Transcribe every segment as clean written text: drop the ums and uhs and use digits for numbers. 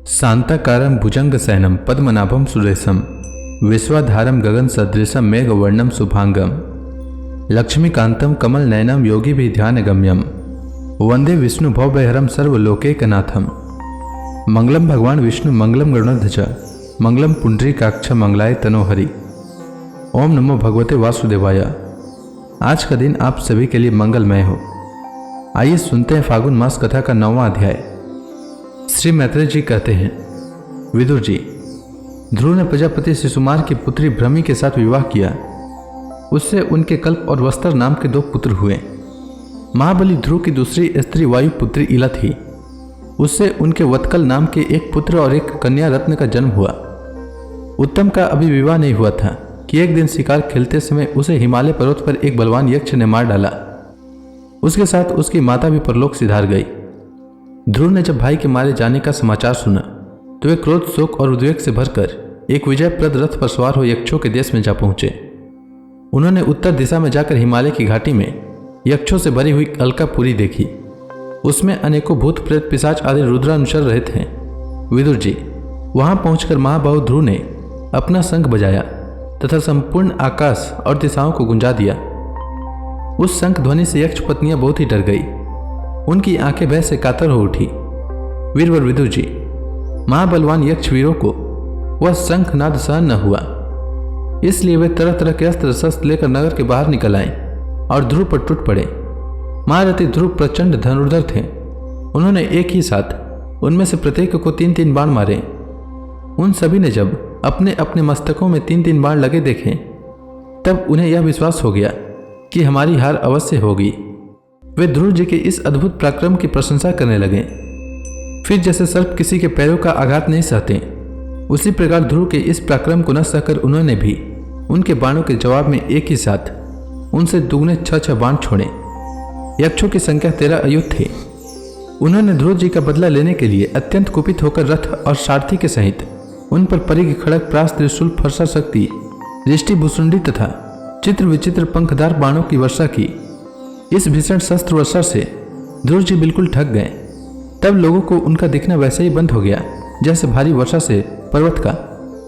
शांताकारं भुजंगशयनं पद्मनाभं सुरेशं विश्वाधारं गगनसदृशं मेघवर्णं शुभांगं लक्ष्मीकान्तं कमलनयनं योगिभिर्ध्यानगम्यं वंदे विष्णु भवभयहरं सर्वलोकैकनाथं। मंगलम भगवान विष्णु मंगलम गरुड़ध्वज मंगलम पुंडरीकाक्ष मंगलाय तनोहरि। ओम नमो भगवते वासुदेवाय। आज का दिन आप सभी के लिए मंगलमय हो। आइए सुनते हैं फागुन मास कथा का 9वां अध्याय। श्री मैत्रेय जी कहते हैं, विदुर जी, ध्रुव ने प्रजापति शिशुमार की पुत्री भ्रमी के साथ विवाह किया। उससे उनके कल्प और वस्त्र नाम के 2 पुत्र हुए। महाबली ध्रुव की दूसरी स्त्री वायु पुत्री इला थी। उससे उनके वत्कल नाम के एक पुत्र और एक कन्या रत्न का जन्म हुआ। उत्तम का अभी विवाह नहीं हुआ था कि एक दिन शिकार खेलते समय उसे हिमालय पर्वत पर एक बलवान यक्ष ने मार डाला। उसके साथ उसकी माता भी परलोक सिधार गई। ध्रुव ने जब भाई के मारे जाने का समाचार सुना तो वे क्रोध, शोक और उद्वेग से भरकर एक विजयप्रद रथ पर सवार हो यक्षों के देश में जा पहुंचे। उन्होंने उत्तर दिशा में जाकर हिमालय की घाटी में यक्षों से भरी हुई अलकापुरी देखी। उसमें अनेकों भूत, प्रेत, पिशाच आदि रुद्रानुचर रहे थे। विदुर जी, वहां पहुंचकर महाबाहु ध्रुव ने अपना शंख बजाया तथा संपूर्ण आकाश और दिशाओं को गुंजा दिया। उस शंख ध्वनि से यक्ष पत्नियां बहुत ही डर गई। उनकी आंखें भय से कातर हो उठी। वीरवर विदुर जी, महाबलवान यक्ष वीरों को वह शंख नाद सहन न हुआ, इसलिए वे तरह तरह के अस्त्र शस्त्र लेकर नगर के बाहर निकल आए और ध्रुव पर टूट पड़े। महारथी ध्रुव प्रचंड धनुर्धर थे। उन्होंने एक ही साथ उनमें से प्रत्येक को 3-3 बाण मारे। उन सभी ने जब अपने अपने मस्तकों में 3-3 बाण लगे देखे तब उन्हें यह विश्वास हो गया कि हमारी हार अवश्य होगी। वे ध्रुव जी के इस अद्भुत पराक्रम की प्रशंसा करने लगे। फिर जैसे सर्प किसी के पैरों का आघात नहीं सहते, उसी प्रकार ध्रुव के इस पराक्रम को न सहकर उन्होंने भी उनके बाणों के जवाब में एक ही साथ उनसे दुगने 6-6 बाण छोड़े। यक्षों की संख्या 13 अयुत थे। उन्होंने ध्रुव जी का बदला लेने के लिए अत्यंत कुपित होकर रथ और सारथी के सहित उन पर परिघ, खड़ग, प्रास, त्रिशूल, फरसा शक्ति, दृष्टि, भुसुंडी तथा चित्र विचित्र पंखदार बाणों की वर्षा की। इस भीषण शस्त्र वर्षा से ध्रुव जी बिल्कुल ठग गए। तब लोगों को उनका दिखना वैसे ही बंद हो गया जैसे भारी वर्षा से पर्वत का।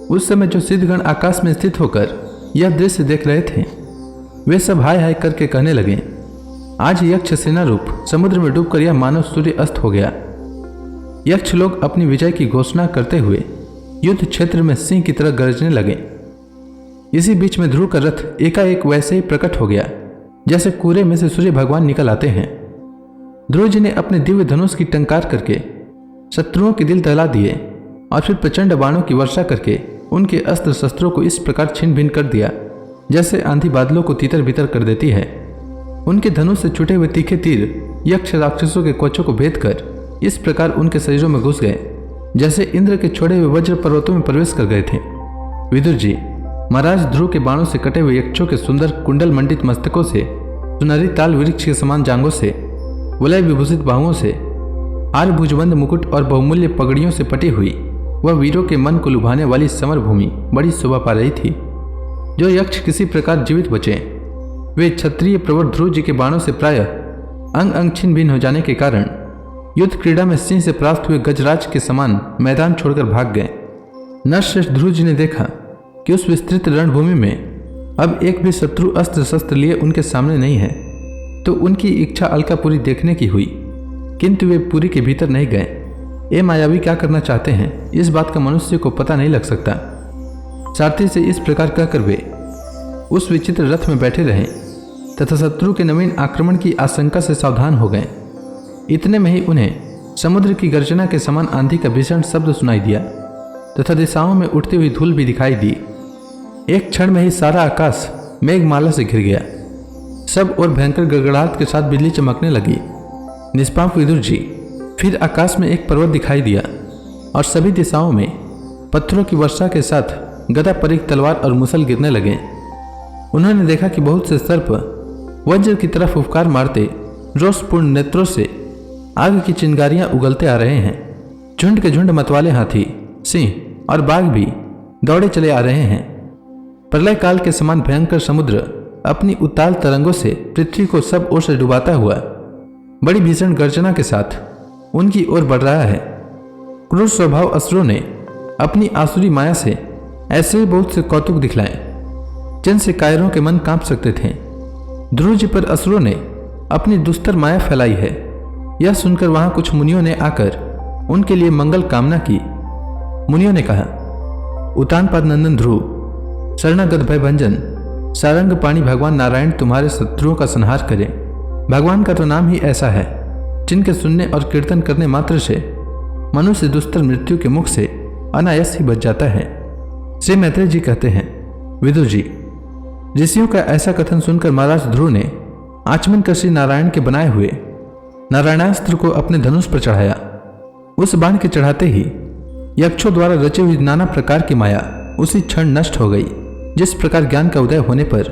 उस समय जो सिद्धगण आकाश में स्थित होकर यह दृश्य देख रहे थे, वे सब हाय हाय करके कहने लगे, आज यक्ष सेना रूप समुद्र में डूबकर यह मानव सूर्य अस्त हो गया। यक्ष लोग अपनी विजय की घोषणा करते हुए युद्ध क्षेत्र में सिंह की तरह गरजने लगे। इसी बीच में ध्रुव का रथ एकाएक वैसे ही प्रकट हो गया जैसे कूरे में से सूर्य भगवान निकल आते हैं। ध्रुव जी ने अपने दिव्य धनुष की टंकार करके शत्रुओं के दिल दहला दिए और फिर प्रचंड बाणों की वर्षा करके उनके अस्त्र शस्त्रों को इस प्रकार छिन्न भिन्न कर दिया जैसे आंधी बादलों को तितर बितर कर देती है। उनके धनुष से छूटे हुए तीखे तीर यक्ष राक्षसों के कवचों को भेद कर इस प्रकार उनके शरीरों में घुस गए जैसे इंद्र के छोड़े हुए वज्र पर्वतों में प्रवेश कर गए थे। विदुर जी, महाराज ध्रुव के बाणों से कटे हुए यक्षों के सुंदर कुंडल मंडित मस्तकों से, सुनहरी ताल वृक्ष के समान जांघों से, वलय विभूषित बाहुओं से, आर भुजबंद मुकुट और बहुमूल्य पगड़ियों से पटी हुई वह वीरों के मन को लुभाने वाली समर भूमि बड़ी शोभा पा रही थी। जो यक्ष किसी प्रकार जीवित बचे, वे क्षत्रिय प्रवर ध्रुव जी के बाणों से प्रायः अंग अंग छिन्न भिन्न हो जाने के कारण युद्ध क्रीड़ा में सिंह से प्राप्त हुए गजराज के समान मैदान छोड़कर भाग गए। नरश्रेष्ठ ध्रुव जी ने देखा कि उस विस्तृत रणभूमि में अब एक भी शत्रु अस्त्र शस्त्र लिए उनके सामने नहीं है, तो उनकी इच्छा अलकापुरी देखने की हुई, किंतु वे पुरी के भीतर नहीं गए। ये मायावी क्या करना चाहते हैं, इस बात का मनुष्य को पता नहीं लग सकता। सारथी से इस प्रकार कहकर वे उस विचित्र रथ में बैठे रहे तथा शत्रु के नवीन आक्रमण की आशंका से सावधान हो गए। इतने में ही उन्हें समुद्र की गर्जना के समान आंधी का भीषण शब्द सुनाई दिया तथा दिशाओं में उठती हुई धूल भी दिखाई दी। एक क्षण में ही सारा आकाश मेघमाला से घिर गया। सब और भयंकर गड़गड़ाहट के साथ बिजली चमकने लगी। निष्पाप विदुर जी, फिर आकाश में एक पर्वत दिखाई दिया और सभी दिशाओं में पत्थरों की वर्षा के साथ गदा, परिघ, तलवार और मुसल गिरने लगे। उन्होंने देखा कि बहुत से सर्प वज्र की तरफ फुफकार मारते रोषपूर्ण नेत्रों से आग की चिंगारियां उगलते आ रहे हैं। झुंड के झुंड मतवाले हाथी, सिंह और बाघ भी दौड़े चले आ रहे हैं। प्रलय काल के समान भयंकर समुद्र अपनी उताल तरंगों से पृथ्वी को सब ओर से डुबाता हुआ बड़ी भीषण गर्जना के साथ उनकी ओर बढ़ रहा है। क्रूर स्वभाव असुरों ने अपनी आसुरी माया से ऐसे ही बहुत से कौतुक दिखलाए जिनसे कायरों के मन कांप सकते थे। ध्रुव जी पर असुरों ने अपनी दुस्तर माया फैलाई है, यह सुनकर वहां कुछ मुनियों ने आकर उनके लिए मंगल कामना की। मुनियों ने कहा, उतानपाद नंदन ध्रुव, शरणागत भय भंजन सारंग पाणी भगवान नारायण तुम्हारे शत्रुओं का संहार करें। भगवान का तो नाम ही ऐसा है जिनके सुनने और कीर्तन करने मात्र से मनुष्य दुस्तर मृत्यु के मुख से अनायास ही बच जाता है। श्री मैत्रेय जी कहते हैं, विदुर जी, ऋषियों का ऐसा कथन सुनकर महाराज ध्रुव ने आचमन कर श्री नारायण के बनाए हुए नारायणास्त्र को अपने धनुष पर चढ़ाया। उस बाण के चढ़ाते ही यक्षों द्वारा रची हुई नाना प्रकार की माया उसी क्षण नष्ट हो गई। जिस प्रकार ज्ञान का उदय होने पर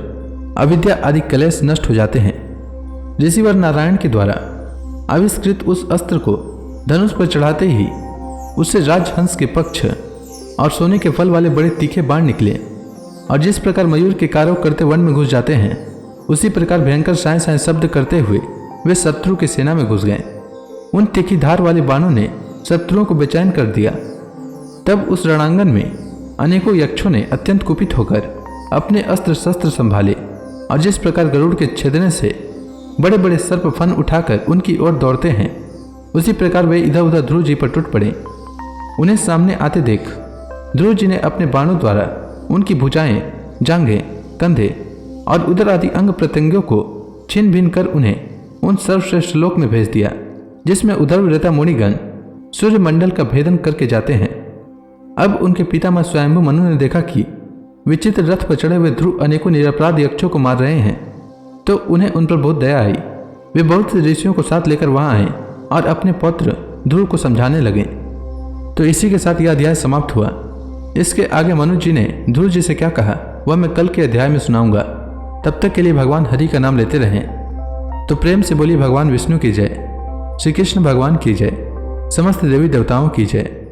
अविद्या आदि कलेश नष्ट हो जाते हैं, ऋषिवर नारायण के द्वारा आविष्कृत उस अस्त्र को धनुष पर चढ़ाते ही उससे राजहंस के पक्ष और सोने के फल वाले बड़े तीखे बाण निकले और जिस प्रकार मयूर के कार्यों करते वन में घुस जाते हैं, उसी प्रकार भयंकर साए साए शब्द करते हुए वे शत्रु की सेना में घुस गए। उन तीखी धार वाले बाणों ने शत्रुओं को बेचैन कर दिया। तब उस रणांगन में अनेकों यक्षों ने अत्यंत कुपित होकर अपने अस्त्र शस्त्र संभाले और जिस प्रकार गरुड़ के छेदने से बड़े बड़े सर्प फन उठाकर उनकी ओर दौड़ते हैं, उसी प्रकार वे इधर उधर ध्रुव जी पर टूट पड़े। उन्हें सामने आते देख ध्रुव जी ने अपने बाणों द्वारा उनकी भुजाएं, जांघें, कंधे और उदर आदि अंग प्रत्यंगों को छिन्न भिन्न कर उन्हें उन सर्वश्रेष्ठ लोक में भेज दिया जिसमें उधर रहता मुनिगण सूर्यमंडल का भेदन करके जाते हैं। अब उनके पितामह स्वयंभू मनु ने देखा कि विचित्र रथ पर चढ़े हुए ध्रुव अनेकों निरपराध यक्षों को मार रहे हैं, तो उन्हें उन पर बहुत दया आई। वे बहुत से ऋषियों को साथ लेकर वहां आए और अपने पौत्र ध्रुव को समझाने लगे। तो इसी के साथ यह अध्याय समाप्त हुआ। इसके आगे मनु जी ने ध्रुव जी से क्या कहा वह मैं कल के अध्याय में सुनाऊंगा। तब तक के लिए भगवान हरि का नाम लेते रहें। तो प्रेम से बोली भगवान विष्णु की जय, श्री कृष्ण भगवान की जय, समस्त देवी देवताओं की जय।